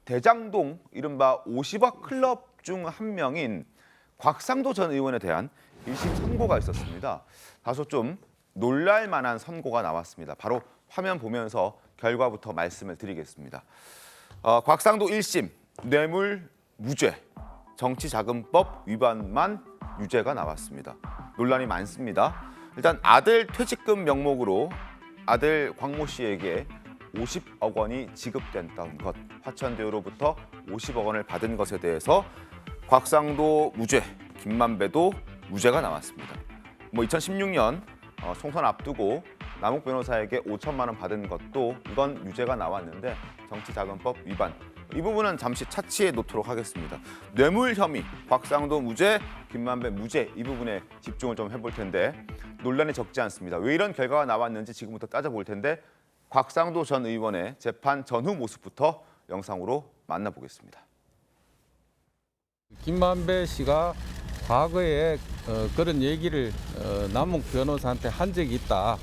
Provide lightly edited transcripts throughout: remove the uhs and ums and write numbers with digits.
대장동 이른바 50억 클럽 중 한 명인 곽상도 전 의원에 대한 1심 선고가 있었습니다. 다소 좀 놀랄 만한 선고가 나왔습니다. 바로 화면 보면서 결과부터 말씀을 드리겠습니다. 곽상도 1심 뇌물 무죄, 정치자금법 위반만 유죄가 나왔습니다. 논란이 많습니다. 일단 아들 퇴직금 명목으로 아들 광모 씨에게 50억 원이 지급된다는 것, 화천대유로부터 50억 원을 받은 것에 대해서 곽상도 무죄, 김만배도 무죄가 나왔습니다. 2016년 총선 앞두고 남욱 변호사에게 5천만 원 받은 것도 이건 유죄가 나왔는데 정치자금법 위반, 이 부분은 잠시 차치해 놓도록 하겠습니다. 뇌물 혐의, 곽상도 무죄, 김만배 무죄, 이 부분에 집중을 좀 해볼 텐데 논란이 적지 않습니다. 왜 이런 결과가 나왔는지 지금부터 따져볼 텐데 곽상도 전 의원의 재판 전후 모습부터 영상으로 만나보겠습니다. 김만배 씨가 과거에 그런 얘기를 남욱 변호사한테 한 적이 있다.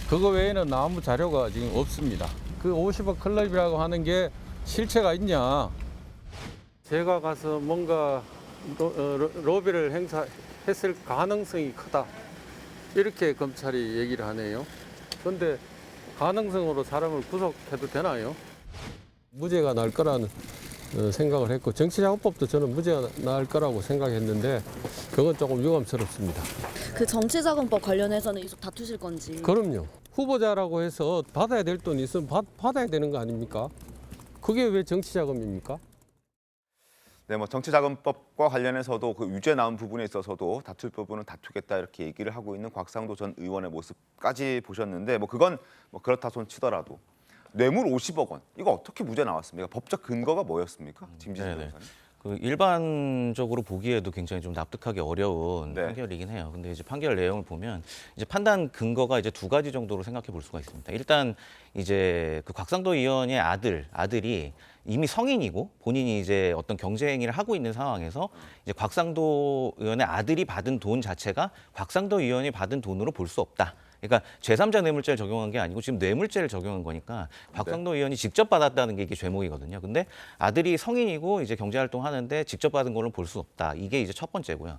그거 외에는 아무 자료가 지금 없습니다. 그 50억 클럽이라고 하는 게 실체가 있냐? 제가 가서 뭔가 로비를 행사했을 가능성이 크다. 이렇게 검찰이 얘기를 하네요. 그런데 가능성으로 사람을 구속해도 되나요? 무죄가 날 거라는 생각을 했고 정치자금법도 저는 무죄가 날 거라고 생각했는데 그건 조금 유감스럽습니다. 그 정치자금법 관련해서는 계속 다투실 건지. 그럼요. 후보자라고 해서 받아야 될 돈이 있으면 받아야 되는 거 아닙니까? 그게 왜 정치자금입니까? 네, 정치자금법과 관련해서도 그 유죄 나온 부분에 있어서도 다툴 부분은 다투겠다 이렇게 얘기를 하고 있는 곽상도 전 의원의 모습까지 보셨는데 그건 그렇다 손 치더라도 뇌물 50억 원 이거 어떻게 무죄 나왔습니까? 법적 근거가 뭐였습니까? 김지진 변호사님. 그 일반적으로 보기에도 굉장히 좀 납득하기 어려운 네. 판결이긴 해요. 근데 이제 판결 내용을 보면 이제 판단 근거가 이제 두 가지 정도로 생각해 볼 수가 있습니다. 일단 이제 그 곽상도 의원의 아들이 이미 성인이고 본인이 이제 어떤 경제 행위를 하고 있는 상황에서 이제 곽상도 의원의 아들이 받은 돈 자체가 곽상도 의원이 받은 돈으로 볼 수 없다. 그러니까 제3자 뇌물죄를 적용한 게 아니고 지금 뇌물죄를 적용한 거니까 곽상도 의원이 직접 받았다는 게 이게 죄목이거든요. 근데 아들이 성인이고 이제 경제활동 하는데 직접 받은 걸로 볼 수 없다. 이게 이제 첫 번째고요.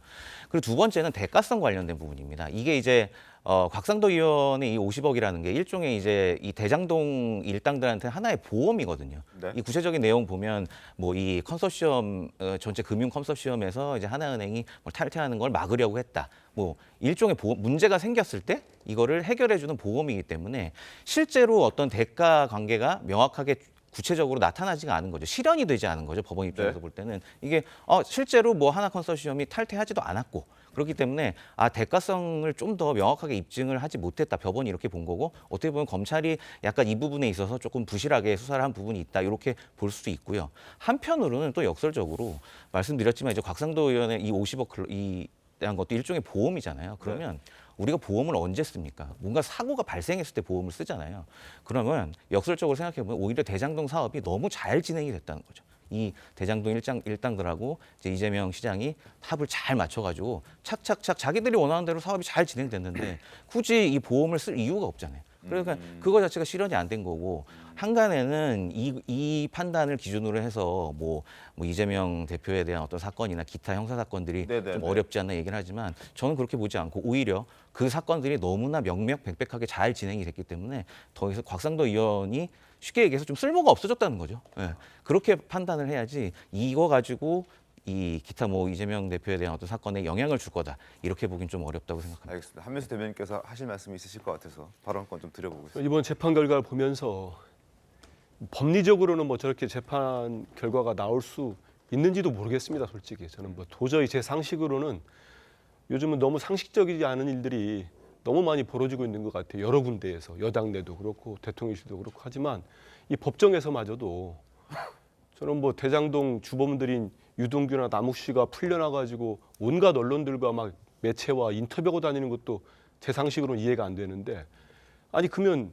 그리고 두 번째는 대가성 관련된 부분입니다. 이게 이제 곽상도 의원의 이 50억이라는 게 일종의 이제 이 대장동 일당들한테 하나의 보험이거든요. 네. 이 구체적인 내용 보면 이 컨소시엄 전체 금융 컨소시엄에서 이제 하나은행이 탈퇴하는 걸 막으려고 했다. 일종의 문제가 생겼을 때 이거를 해결해주는 보험이기 때문에 실제로 어떤 대가 관계가 명확하게 구체적으로 나타나지가 않은 거죠. 실현이 되지 않은 거죠. 법원 입장에서 네. 볼 때는 이게 실제로 하나 컨소시엄이 탈퇴하지도 않았고 그렇기 때문에 대가성을 좀 더 명확하게 입증을 하지 못했다. 법원이 이렇게 본 거고 어떻게 보면 검찰이 약간 이 부분에 있어서 조금 부실하게 수사를 한 부분이 있다. 이렇게 볼 수도 있고요. 한편으로는 또 역설적으로 말씀드렸지만 이제 곽상도 의원의 이 50억 대한 것도 일종의 보험이잖아요. 그러면 우리가 보험을 언제 씁니까? 뭔가 사고가 발생했을 때 보험을 쓰잖아요. 그러면 역설적으로 생각해보면 오히려 대장동 사업이 너무 잘 진행이 됐다는 거죠. 이 대장동 일당들하고 이제 이재명 시장이 합을 잘 맞춰가지고 착착착 자기들이 원하는 대로 사업이 잘 진행됐는데 굳이 이 보험을 쓸 이유가 없잖아요. 그러니까 그거 자체가 실현이 안 된 거고 한간에는 이 판단을 기준으로 해서 이재명 대표에 대한 어떤 사건이나 기타 형사 사건들이 좀 어렵지 않나 얘기를 하지만 저는 그렇게 보지 않고 오히려 그 사건들이 너무나 명명백백하게 잘 진행이 됐기 때문에 더 이상 곽상도 의원이 쉽게 얘기해서 좀 쓸모가 없어졌다는 거죠. 예. 그렇게 판단을 해야지 이거 가지고 이 기타 이재명 대표에 대한 어떤 사건에 영향을 줄 거다 이렇게 보긴 좀 어렵다고 생각합니다. 알겠습니다. 한명수 대변인께서 하실 말씀이 있으실 것 같아서 발언권 좀 드려보겠습니다. 이번 재판 결과를 보면서 법리적으로는 저렇게 재판 결과가 나올 수 있는지도 모르겠습니다. 솔직히 저는 도저히 제 상식으로는 요즘은 너무 상식적이지 않은 일들이 너무 많이 벌어지고 있는 것 같아요. 여러 군데에서 여당 내도 그렇고 대통령실도 그렇고 하지만 이 법정에서마저도 저는 대장동 주범들인 유동규나 남욱 씨가 풀려나가지고 온갖 언론들과 막 매체와 인터뷰하고 다니는 것도 제 상식으로는 이해가 안 되는데 아니 그러면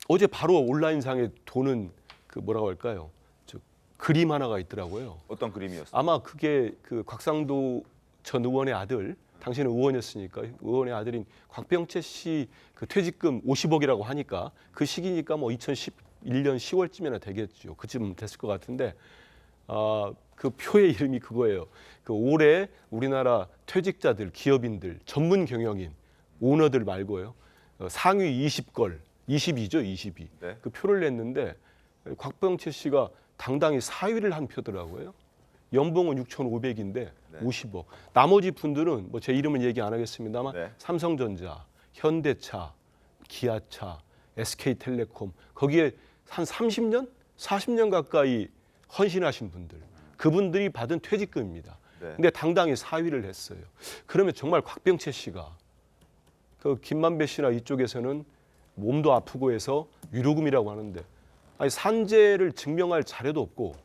어제 바로 온라인상에 도는 뭐라고 할까요? 그림 하나가 있더라고요. 어떤 그림이었어요? 아마 그게 그 곽상도 전 의원의 아들, 당신은 의원이었으니까 의원의 아들인 곽병채 씨 그 퇴직금 50억이라고 하니까 그 시기니까 2010 21년 10월쯤이나 되겠죠. 그쯤 됐을 것 같은데 그 표의 이름이 그거예요. 그 올해 우리나라 퇴직자들, 기업인들, 전문 경영인, 오너들 말고요. 상위 20걸, 22죠, 22. 네. 그 표를 냈는데 곽병채 씨가 당당히 4위를 한 표더라고요. 연봉은 6,500인데 네. 50억. 나머지 분들은 뭐 제 이름은 얘기 안 하겠습니다만 네. 삼성전자, 현대차, 기아차, SK텔레콤 거기에 한 30년, 40년 가까이 헌신하신 분들. 그분들이 받은 퇴직금입니다. 네. 근데 당당히 4위를 했어요. 그러면 정말 곽병채 씨가 그 김만배 씨나 이쪽에서는 몸도 아프고 해서 위로금이라고 하는데 아니 산재를 증명할 자료도 없고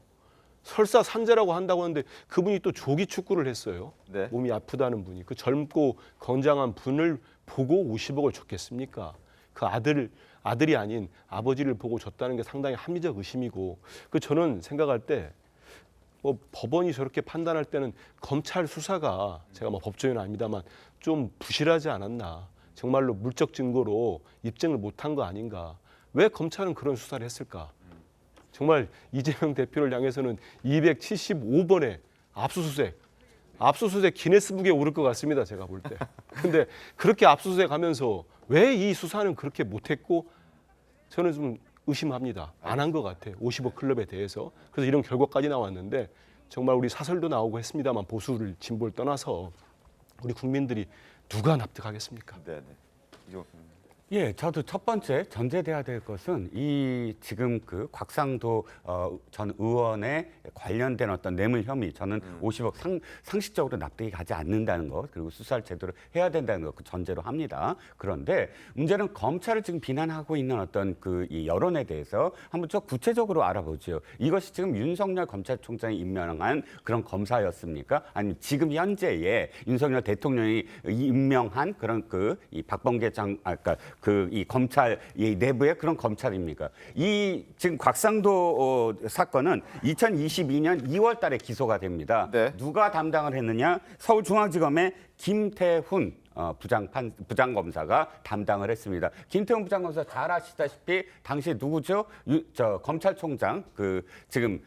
설사 산재라고 한다고 하는데 그분이 또 조기 축구를 했어요. 네. 몸이 아프다는 분이 그 젊고 건장한 분을 보고 50억을 줬겠습니까? 그 아들이 아닌 아버지를 보고 줬다는 게 상당히 합리적 의심이고 그 저는 생각할 때 뭐 법원이 저렇게 판단할 때는 검찰 수사가 제가 뭐 법조인은 아닙니다만 좀 부실하지 않았나. 정말로 물적 증거로 입증을 못한 거 아닌가. 왜 검찰은 그런 수사를 했을까? 정말 이재명 대표를 향해서는 275번의 압수수색 기네스북에 오를 것 같습니다. 제가 볼 때. 근데 그렇게 압수수색 하면서 왜 이 수사는 그렇게 못했고 저는 좀 의심합니다. 안 한 것 같아요. 50억 클럽에 대해서. 그래서 이런 결과까지 나왔는데 정말 우리 사설도 나오고 했습니다만 보수를 진보를 떠나서 우리 국민들이 누가 납득하겠습니까? 네, 네. 이종 예, 저도 첫 번째 전제돼야 될 것은 이 지금 그 곽상도 전 의원에 관련된 어떤 뇌물 혐의, 저는 50억 상식적으로 납득이 가지 않는다는 것, 그리고 수사를 제대로 해야 된다는 것 그 전제로 합니다. 그런데 문제는 검찰을 지금 비난하고 있는 어떤 그 이 여론에 대해서 한번 좀 구체적으로 알아보죠. 이것이 지금 윤석열 검찰총장이 임명한 그런 검사였습니까? 아니면 지금 현재의 윤석열 대통령이 임명한 그런 그 이 박범계 그러니까 그 이 검찰 이 내부의 그런 검찰입니까? 이 지금 곽상도 사건은 2022년 2월달에 기소가 됩니다. 네. 누가 담당을 했느냐? 서울중앙지검의 김태훈 부장검사가 담당을 했습니다. 김태훈 부장검사 잘 아시다시피 당시 누구죠? 검찰총장 그 지금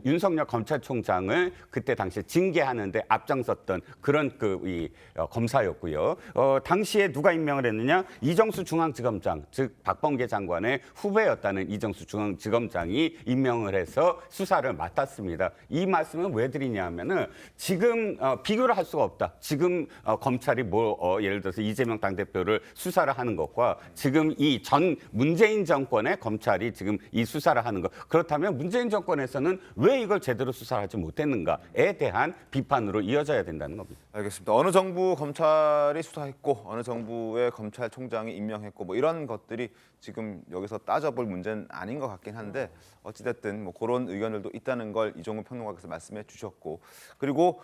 윤석열 검찰총장을 그때 당시 징계하는데 앞장섰던 그런 이 검사였고요. 당시에 누가 임명을 했느냐? 이정수 중앙지검장, 즉 박범계 장관의 후배였다는 이정수 중앙지검장이 임명을 해서 수사를 맡았습니다. 이 말씀은 왜 드리냐면은 지금 비교를 할 수가 없다. 지금 검찰이 예를 들어서 이재명 당대표를 수사를 하는 것과 지금 이 전 문재인 정권의 검찰이 지금 이 수사를 하는 것. 그렇다면 문재인 정권에서는 왜 이걸 제대로 수사하지 못했는가에 대한 비판으로 이어져야 된다는 겁니다. 알겠습니다. 어느 정부 검찰이 수사했고 어느 정부의 검찰총장이 임명했고 뭐 이런 것들이 지금 여기서 따져볼 문제는 아닌 것 같긴 한데 어찌됐든 뭐 그런 의견들도 있다는 걸 이종훈 평론가께서 말씀해 주셨고 그리고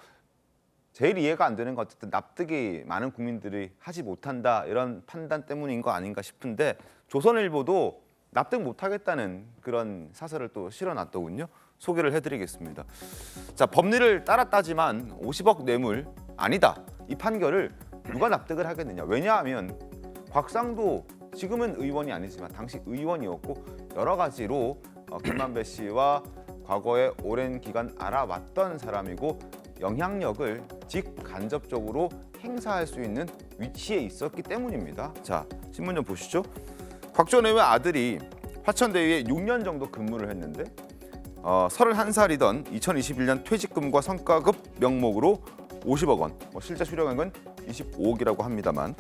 제일 이해가 안 되는 건 어쨌든 납득이 많은 국민들이 하지 못한다 이런 판단 때문인 거 아닌가 싶은데 조선일보도 납득 못하겠다는 그런 사설을 또 실어놨더군요. 소개를 해드리겠습니다. 자, 법리를 따랐다지만 50억 뇌물 아니다. 이 판결을 누가 납득을 하겠느냐. 왜냐하면 곽상도 지금은 의원이 아니지만 당시 의원이었고 여러 가지로 김만배 씨와 과거에 오랜 기간 알아왔던 사람이고 영향력을 직간접적으로 행사할 수 있는 위치에 있었기 때문입니다. 자, 신문 좀 보시죠. 곽 전 의원의 아들이 화천대유에 6년 정도 근무를 했는데 31살이던 2021년 퇴직금과 성과급 명목으로 50억 원, 실제 수령액은 25억이라고 합니다만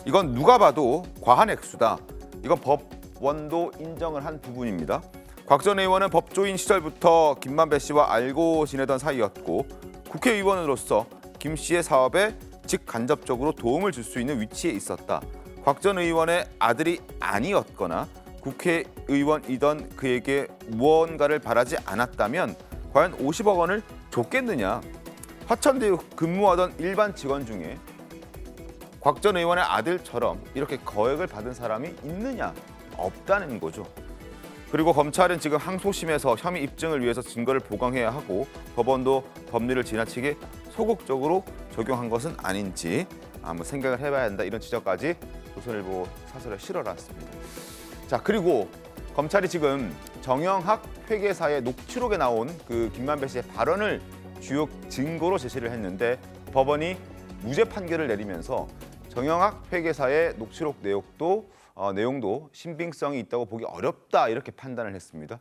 이건 누가 봐도 과한 액수다. 이건 법원도 인정을 한 부분입니다. 곽 전 의원은 법조인 시절부터 김만배 씨와 알고 지내던 사이였고 국회의원으로서 김 씨의 사업에 직간접적으로 도움을 줄 수 있는 위치에 있었다. 곽 전 의원의 아들이 아니었거나 국회의원이던 그에게 무언가를 바라지 않았다면 과연 50억 원을 줬겠느냐. 화천대유 근무하던 일반 직원 중에 곽 전 의원의 아들처럼 이렇게 거액을 받은 사람이 있느냐. 없다는 거죠. 그리고 검찰은 지금 항소심에서 혐의 입증을 위해서 증거를 보강해야 하고 법원도 법리를 지나치게 소극적으로 적용한 것은 아닌지 한번 생각을 해봐야 한다. 이런 지적까지 조선일보 사설에 실어놨습니다. 자, 그리고 검찰이 지금 정영학 회계사의 녹취록에 나온 그 김만배 씨의 발언을 주요 증거로 제시를 했는데 법원이 무죄 판결을 내리면서 정영학 회계사의 녹취록 내용도 신빙성이 있다고 보기 어렵다 이렇게 판단을 했습니다.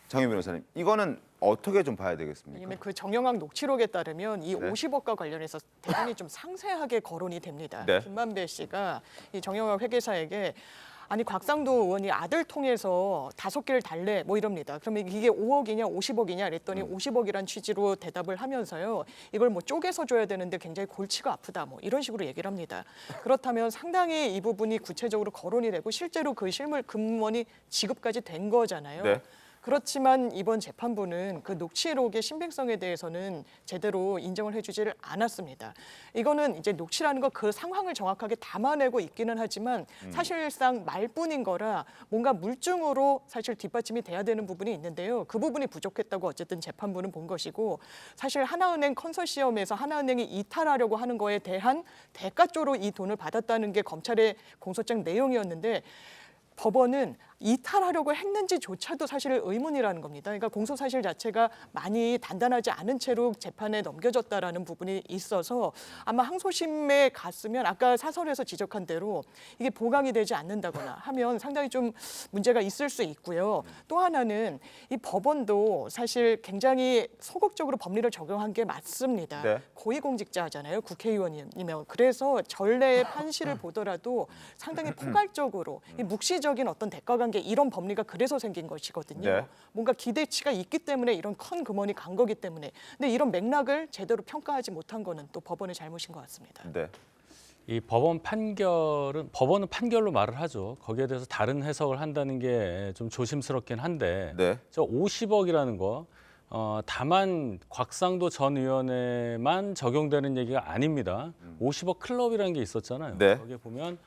장윤 변호사님, 이거는 어떻게 좀 봐야 되겠습니까? 왜냐면 그 정영학 녹취록에 따르면 이 네. 50억과 관련해서 대단히 좀 상세하게 거론이 됩니다. 네. 김만배 씨가 이 정영학 회계사에게 아니 곽상도 의원이 아들 통해서 5개를 달래 뭐 이럽니다. 그러면 이게 5억이냐 50억이냐 그랬더니 50억이란 취지로 대답을 하면서요. 이걸 뭐 쪼개서 줘야 되는데 굉장히 골치가 아프다 뭐 이런 식으로 얘기를 합니다. 그렇다면 상당히 이 부분이 구체적으로 거론이 되고 실제로 그 실물 금원이 지급까지 된 거잖아요. 네. 그렇지만 이번 재판부는 그 녹취록의 신빙성에 대해서는 제대로 인정을 해주지를 않았습니다. 이거는 이제 녹취라는 거 그 상황을 정확하게 담아내고 있기는 하지만 사실상 말뿐인 거라 뭔가 물증으로 사실 뒷받침이 돼야 되는 부분이 있는데요. 그 부분이 부족했다고 어쨌든 재판부는 본 것이고 사실 하나은행 컨소시엄에서 하나은행이 이탈하려고 하는 거에 대한 대가조로 이 돈을 받았다는 게 검찰의 공소장 내용이었는데 법원은 이탈하려고 했는지조차도 사실 의문이라는 겁니다. 그러니까 공소 사실 자체가 많이 단단하지 않은 채로 재판에 넘겨졌다라는 부분이 있어서 아마 항소심에 갔으면 아까 사설에서 지적한 대로 이게 보강이 되지 않는다거나 하면 상당히 좀 문제가 있을 수 있고요. 또 하나는 이 법원도 사실 굉장히 소극적으로 법리를 적용한 게 맞습니다. 네. 고위공직자잖아요. 국회의원이면. 그래서 전례의 판시를 보더라도 상당히 포괄적으로 이 묵시적인 어떤 대가관계 이런 법리가 그래서 생긴 것이거든요. 네. 뭔가 기대치가 있기 때문에 이런 큰 금원이 간 거기 때문에. 근데 이런 맥락을 제대로 평가하지 못한 거는 또 법원의 잘못인 것 같습니다. 네. 이 법원은 판결로 말을 하죠. 거기에 대해서 다른 해석을 한다는 게 좀 조심스럽긴 한데 네. 저 50억이라는 거 다만 곽상도 전 의원에만 적용되는 얘기가 아닙니다. 50억 클럽이라는 게 있었잖아요. 네. 거기에 보면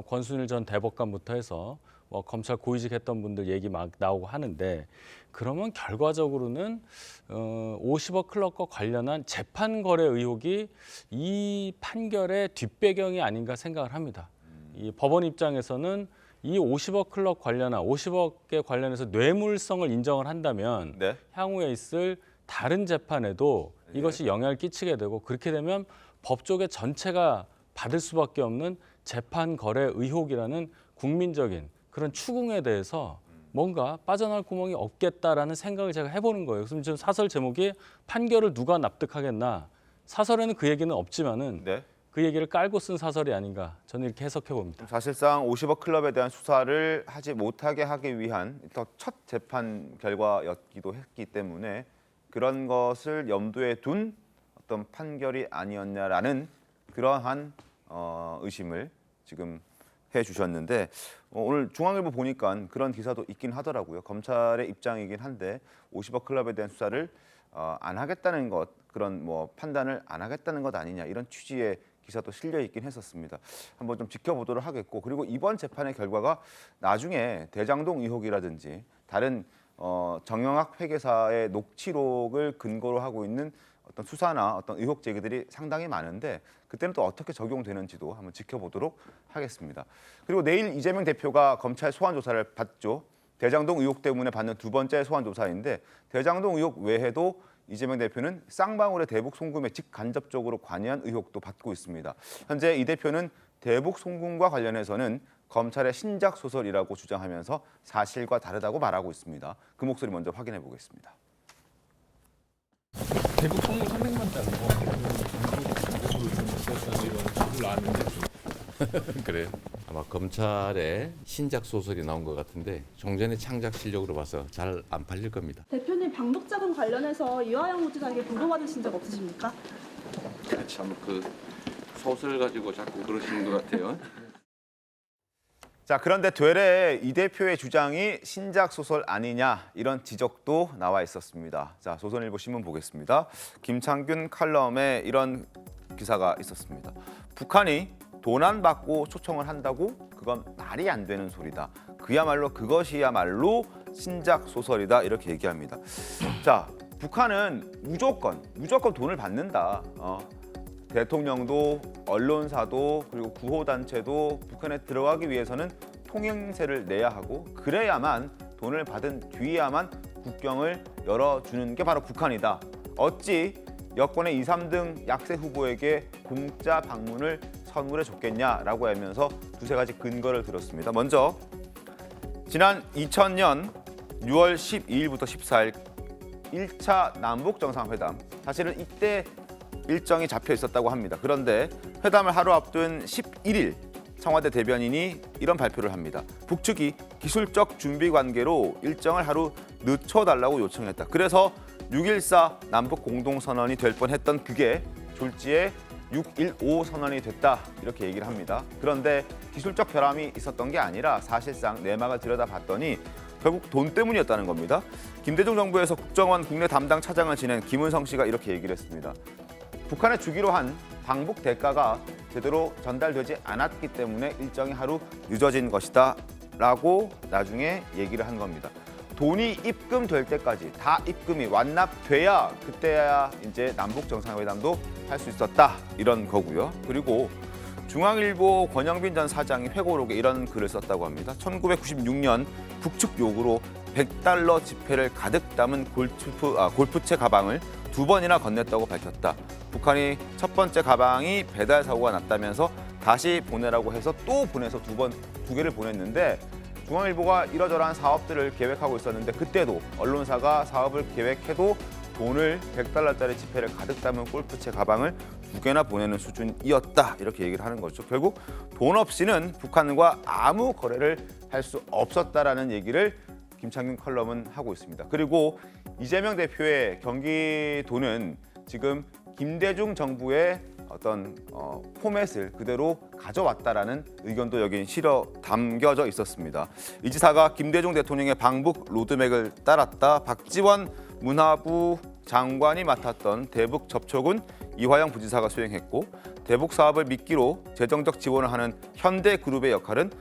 권순일 전 대법관부터 해서 뭐 검찰 고위직했던 분들 얘기 막 나오고 하는데 그러면 결과적으로는 50억 클럽과 관련한 재판 거래 의혹이 이 판결의 뒷배경이 아닌가 생각을 합니다. 이 법원 입장에서는 이 50억 클럽 관련한 50억에 관련해서 뇌물성을 인정을 한다면 네. 향후에 있을 다른 재판에도 이것이 영향을 끼치게 되고 그렇게 되면 법조계 전체가 받을 수밖에 없는 재판 거래 의혹이라는 국민적인 그런 추궁에 대해서 뭔가 빠져나갈 구멍이 없겠다라는 생각을 제가 해보는 거예요. 그래서 지금 사설 제목이 판결을 누가 납득하겠나. 사설에는 그 얘기는 없지만은 네. 그 얘기를 깔고 쓴 사설이 아닌가 저는 이렇게 해석해 봅니다. 사실상 50억 클럽에 대한 수사를 하지 못하게 하기 위한 첫 재판 결과였기도 했기 때문에 그런 것을 염두에 둔 어떤 판결이 아니었냐라는 그러한 의심을 지금 해주셨는데 오늘 중앙일보 보니까 그런 기사도 있긴 하더라고요. 검찰의 입장이긴 한데 50억 클럽에 대한 수사를 안 하겠다는 것, 그런 뭐 판단을 안 하겠다는 것 아니냐 이런 취지의 기사도 실려 있긴 했었습니다. 한번 좀 지켜보도록 하겠고 그리고 이번 재판의 결과가 나중에 대장동 의혹이라든지 다른 정영학 회계사의 녹취록을 근거로 하고 있는 어떤 수사나 어떤 의혹 제기들이 상당히 많은데 그때는 또 어떻게 적용되는지도 한번 지켜보도록 하겠습니다. 그리고 내일 이재명 대표가 검찰 소환 조사를 받죠. 대장동 의혹 때문에 받는 두 번째 소환 조사인데 대장동 의혹 외에도 이재명 대표는 쌍방울의 대북 송금에 직간접적으로 관여한 의혹도 받고 있습니다. 현재 이 대표는 대북 송금과 관련해서는 검찰의 신작 소설이라고 주장하면서 사실과 다르다고 말하고 있습니다. 그 목소리 먼저 확인해 보겠습니다. 대북 송금 300만 달러 이런 소설 나왔는데 그래요. 아마 검찰의 신작 소설이 나온 것 같은데 종전의 창작 실력으로 봐서 잘 안 팔릴 겁니다. 대표님 방북자금 관련해서 이화영 후지사에게 보고받으신 적 없으십니까? 참 그 소설 가지고 자꾸 그러시는 것 같아요. 자, 그런데 되레 이 대표의 주장이 신작 소설 아니냐 이런 지적도 나와 있었습니다. 자, 조선일보 신문 보겠습니다. 김창균 칼럼에 이런 기사가 있었습니다. 북한이 돈 안 받고 초청을 한다고? 그건 말이 안 되는 소리다. 그것이야말로 신작 소설이다 이렇게 얘기합니다. 자, 북한은 무조건 돈을 받는다. 대통령도 언론사도 그리고 구호단체도 북한에 들어가기 위해서는 통행세를 내야 하고 그래야만 돈을 받은 뒤에야만 국경을 열어주는 게 바로 북한이다. 어찌 여권의 2, 3등 약세 후보에게 공짜 방문을 선물해 줬겠냐라고 하면서 두세 가지 근거를 들었습니다. 먼저 지난 2000년 6월 12일부터 14일 1차 남북 정상회담, 사실은 이때 일정이 잡혀 있었다고 합니다. 그런데 회담을 하루 앞둔 11일 청와대 대변인이 이런 발표를 합니다. 북측이 기술적 준비 관계로 일정을 하루 늦춰달라고 요청했다. 그래서 6.14 남북 공동선언이 될 뻔했던 그게 졸지에 6.15 선언이 됐다, 이렇게 얘기를 합니다. 그런데 기술적 결함이 있었던 게 아니라 사실상 내막을 들여다봤더니 결국 돈 때문이었다는 겁니다. 김대중 정부에서 국정원 국내 담당 차장을 지낸 김은성 씨가 이렇게 얘기를 했습니다. 북한에 주기로 한 방북 대가가 제대로 전달되지 않았기 때문에 일정이 하루 늦어진 것이다 라고 나중에 얘기를 한 겁니다. 돈이 입금될 때까지 다 입금이 완납돼야 그때야 이제 남북 정상회담도 할 수 있었다, 이런 거고요. 그리고 중앙일보 권영빈 전 사장이 회고록에 이런 글을 썼다고 합니다. 1996년 북측 요구로 $100 지폐를 가득 담은 골프채 가방을 2번이나 건넸다고 밝혔다. 북한이 첫 번째 가방이 배달 사고가 났다면서 다시 보내라고 해서 또 보내서 두 개를 보냈는데, 중앙일보가 이러저러한 사업들을 계획하고 있었는데 그때도 언론사가 사업을 계획해도 돈을 $100짜리 지폐를 가득 담은 골프채 가방을 2개나 보내는 수준이었다, 이렇게 얘기를 하는 거죠. 결국 돈 없이는 북한과 아무 거래를 할 수 없었다라는 얘기를 김창균 컬럼은 하고 있습니다. 그리고 이재명 대표의 경기도는 지금 김대중 정부의 어떤 포맷을 그대로 가져왔다라는 의견도 여기 실어 담겨져 있었습니다. 이 지사가 김대중 대통령의 방북 로드맵을 따랐다. 박지원 문화부 장관이 맡았던 대북 접촉은 이화영 부지사가 수행했고, 대북 사업을 미끼로 재정적 지원을 하는 현대그룹의 역할은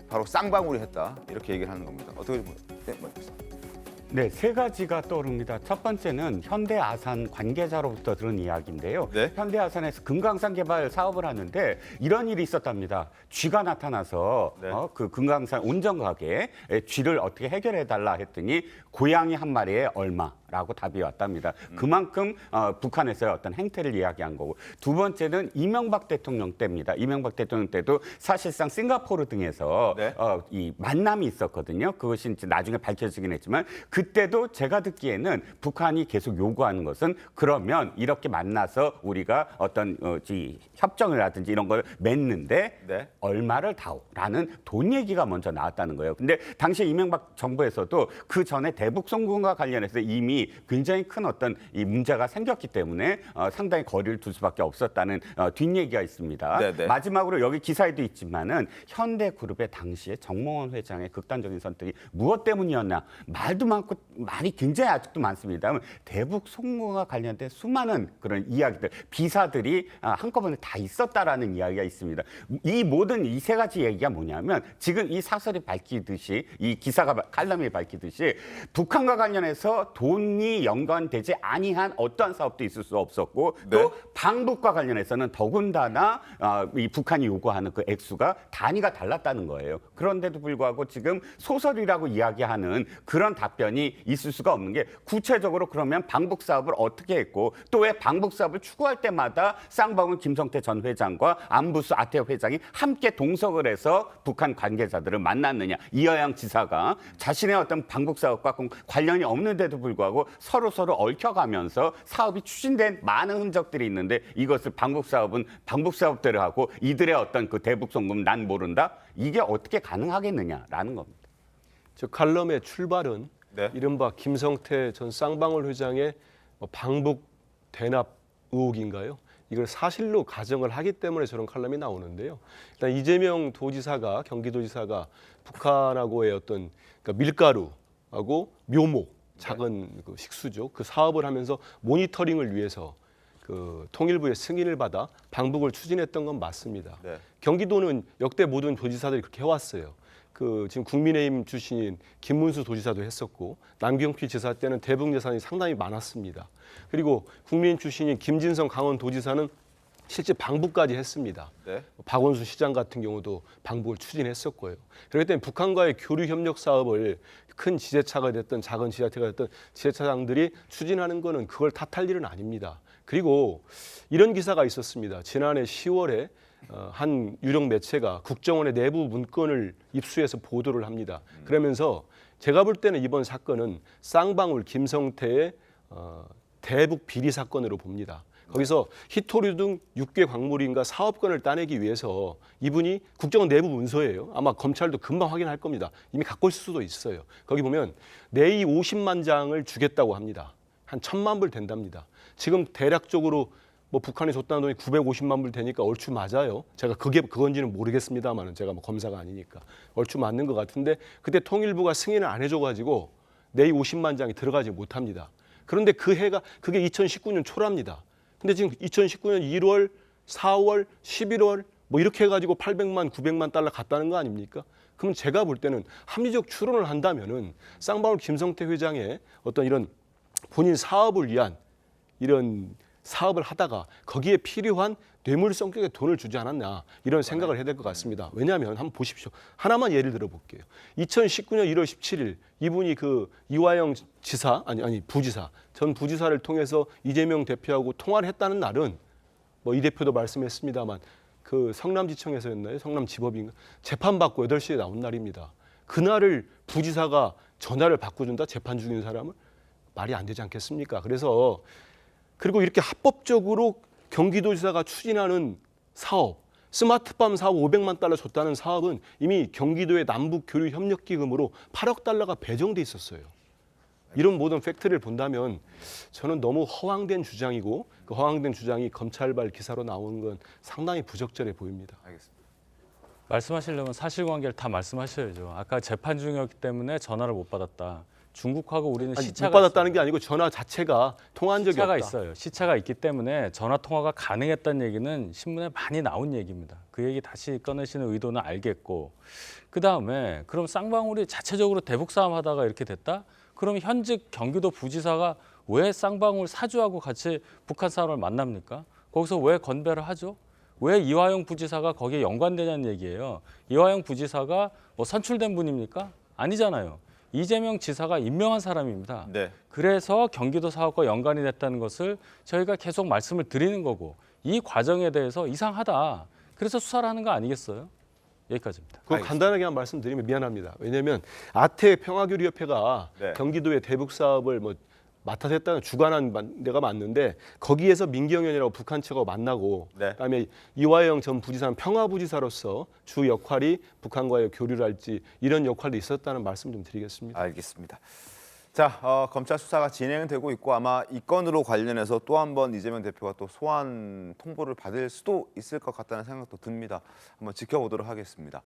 바로 쌍방울이 했다, 이렇게 얘기를 하는 겁니다. 어떻게 보세요? 네, 세 가지가 떠오릅니다. 첫 번째는 현대아산 관계자로부터 들은 이야기인데요. 네? 현대아산에서 금강산 개발 사업을 하는데 이런 일이 있었답니다. 쥐가 나타나서 네. 그 금강산 운전 가게에 쥐를 어떻게 해결해달라 했더니 고양이 한 마리에 얼마라고 답이 왔답니다. 그만큼 북한에서의 어떤 행태를 이야기한 거고, 두 번째는 이명박 대통령 때입니다. 이명박 대통령 때도 사실상 싱가포르 등에서 네. 이 만남이 있었거든요. 그것이 이제 나중에 밝혀지긴 했지만, 그때도 제가 듣기에는 북한이 계속 요구하는 것은 그러면 이렇게 만나서 우리가 어떤 협정을 하든지 이런 걸 맺는데 네. 얼마를 다오라는 돈 얘기가 먼저 나왔다는 거예요. 근데 당시 이명박 정부에서도 그 전에 대북 송금과 관련해서 이미 굉장히 큰 어떤 이 문제가 생겼기 때문에 상당히 거리를 둘 수밖에 없었다는 뒷얘기가 있습니다. 네네. 마지막으로 여기 기사에도 있지만은 현대그룹의 당시에 정몽원 회장의 극단적인 선택이 무엇 때문이었나, 말도 많고 말이 굉장히 아직도 많습니다. 대북 송금과 관련된 수많은 그런 이야기들, 비사들이 한꺼번에 다 있었다라는 이야기가 있습니다. 이 모든 이 세 가지 얘기가 뭐냐면, 지금 이 사설이 밝히듯이, 이 기사가 칼럼이 밝히듯이 북한과 관련해서 돈이 연관되지 아니한 어떠한 사업도 있을 수 없었고, 네. 또 방북과 관련해서는 더군다나 이 북한이 요구하는 그 액수가 단위가 달랐다는 거예요. 그런데도 불구하고 지금 소설이라고 이야기하는 그런 답변이 있을 수가 없는 게, 구체적으로 그러면 방북 사업을 어떻게 했고, 또 왜 방북 사업을 추구할 때마다 쌍방울 김성태 전 회장과 안부수 아태혁 회장이 함께 동석을 해서 북한 관계자들을 만났느냐. 이화영 지사가 자신의 어떤 방북 사업과 관련이 없는데도 불구하고 서로 얽혀가면서 사업이 추진된 많은 흔적들이 있는데, 이것을 방북 사업은 방북 사업대로 하고 이들의 어떤 그 대북 송금 난 모른다? 이게 어떻게 가능하겠느냐라는 겁니다. 저 칼럼의 출발은 네. 이른바 김성태 전 쌍방울 회장의 방북 대납 의혹인가요? 이걸 사실로 가정을 하기 때문에 저런 칼럼이 나오는데요. 일단 이재명 도지사가, 경기도지사가 북한하고의 어떤 그러니까 밀가루하고 묘목, 작은 그 식수죠. 그 사업을 하면서 모니터링을 위해서 그 통일부의 승인을 받아 방북을 추진했던 건 맞습니다. 네. 경기도는 역대 모든 도지사들이 그렇게 해왔어요. 그 지금 국민의힘 출신인 김문수 도지사도 했었고, 남경필 지사 때는 대북 예산이 상당히 많았습니다. 그리고 국민의힘 출신인 김진성 강원도지사는 실제 방북까지 했습니다. 네. 박원순 시장 같은 경우도 방북을 추진했었고요. 그렇기 때문에 북한과의 교류 협력 사업을 큰 지자체가 됐든 작은 지자체가 됐든 지자체장들이 추진하는 거는 그걸 탓할 일은 아닙니다. 그리고 이런 기사가 있었습니다. 지난해 10월에 한 유력 매체가 국정원의 내부 문건을 입수해서 보도를 합니다. 그러면서 제가 볼 때는 이번 사건은 쌍방울 김성태의 대북 비리 사건으로 봅니다. 거기서 히토류 등 6개 광물인가 사업권을 따내기 위해서 이분이 국정원 내부 문서예요. 아마 검찰도 금방 확인할 겁니다. 이미 갖고 있을 수도 있어요. 거기 보면 내이 50만 장을 주겠다고 합니다. 한 1,000만 불 된답니다. 지금 대략적으로 뭐 북한이 줬다는 돈이 950만 불 되니까 얼추 맞아요. 제가 그건지는 모르겠습니다만은 제가 뭐 검사가 아니니까 얼추 맞는 것 같은데 그때 통일부가 승인을 안 해줘가지고 내이 50만 장이 들어가지 못합니다. 그런데 그게 2019년 초랍니다. 근데 지금 2019년 1월, 4월, 11월 뭐 이렇게 해가지고 800만, 900만 달러 갔다는 거 아닙니까? 그럼 제가 볼 때는 합리적 추론을 한다면은 쌍방울 김성태 회장의 어떤 이런 본인 사업을 위한 이런 사업을 하다가 거기에 필요한 뇌물 성격의 돈을 주지 않았나 이런 생각을 해야 될 것 같습니다. 왜냐하면 한번 보십시오. 하나만 예를 들어볼게요. 2019년 1월 17일 이분이 그 이화영 지사 아니 부지사 전 부지사를 통해서 이재명 대표하고 통화를 했다는 날은 뭐 이 대표도 말씀했습니다만 그 성남지청에서였나요? 성남지법인가 재판받고 8시에 나온 날입니다. 그날을 부지사가 전화를 바꿔준다 재판 중인 사람을 말이 안 되지 않겠습니까? 그래서 그리고 이렇게 합법적으로 경기도지사가 추진하는 사업, 스마트팜 사업 500만 달러 줬다는 사업은 이미 경기도의 남북교류협력기금으로 8억 달러가 배정돼 있었어요. 이런 모든 팩트를 본다면 저는 너무 허황된 주장이고 그 허황된 주장이 검찰발 기사로 나오는 건 상당히 부적절해 보입니다. 알겠습니다. 말씀하시려면 사실관계를 다 말씀하셔야죠. 아까 재판 중이었기 때문에 전화를 못 받았다. 중국하고 우리는 아니, 시차가 못 받았다는 있어요. 게 아니고 전화 자체가 통화한 적이 시차가 없다. 있어요. 시차가 있기 때문에 전화 통화가 가능했다는 얘기는 신문에 많이 나온 얘기입니다. 그 얘기 다시 꺼내시는 의도는 알겠고 그 다음에 그럼 쌍방울이 자체적으로 대북 싸움 하다가 이렇게 됐다? 그럼 현직 경기도 부지사가 왜 쌍방울 사주하고 같이 북한 사람을 만납니까? 거기서 왜 건배를 하죠? 왜 이화영 부지사가 거기에 연관되냐는 얘기예요. 이화영 부지사가 뭐 선출된 분입니까? 아니잖아요. 이재명 지사가 임명한 사람입니다. 네. 그래서 경기도 사업과 연관이 됐다는 것을 저희가 계속 말씀을 드리는 거고 이 과정에 대해서 이상하다. 그래서 수사를 하는 거 아니겠어요? 여기까지입니다. 그거 간단하게 한 말씀드리면 미안합니다. 왜냐하면 아태 평화교류협회가 네. 경기도의 대북 사업을 뭐 맡아서 했다는 주관한 데가 맞는데 거기에서 민경현이라고 북한 측하고 만나고 네. 그다음에 이화영 전 부지사는 평화부지사로서 주 역할이 북한과의 교류를 할지 이런 역할도 있었다는 말씀 좀 드리겠습니다. 알겠습니다. 자, 검찰 수사가 진행되고 있고 아마 이 건으로 관련해서 또 한 번 이재명 대표가 또 소환 통보를 받을 수도 있을 것 같다는 생각도 듭니다. 한번 지켜보도록 하겠습니다.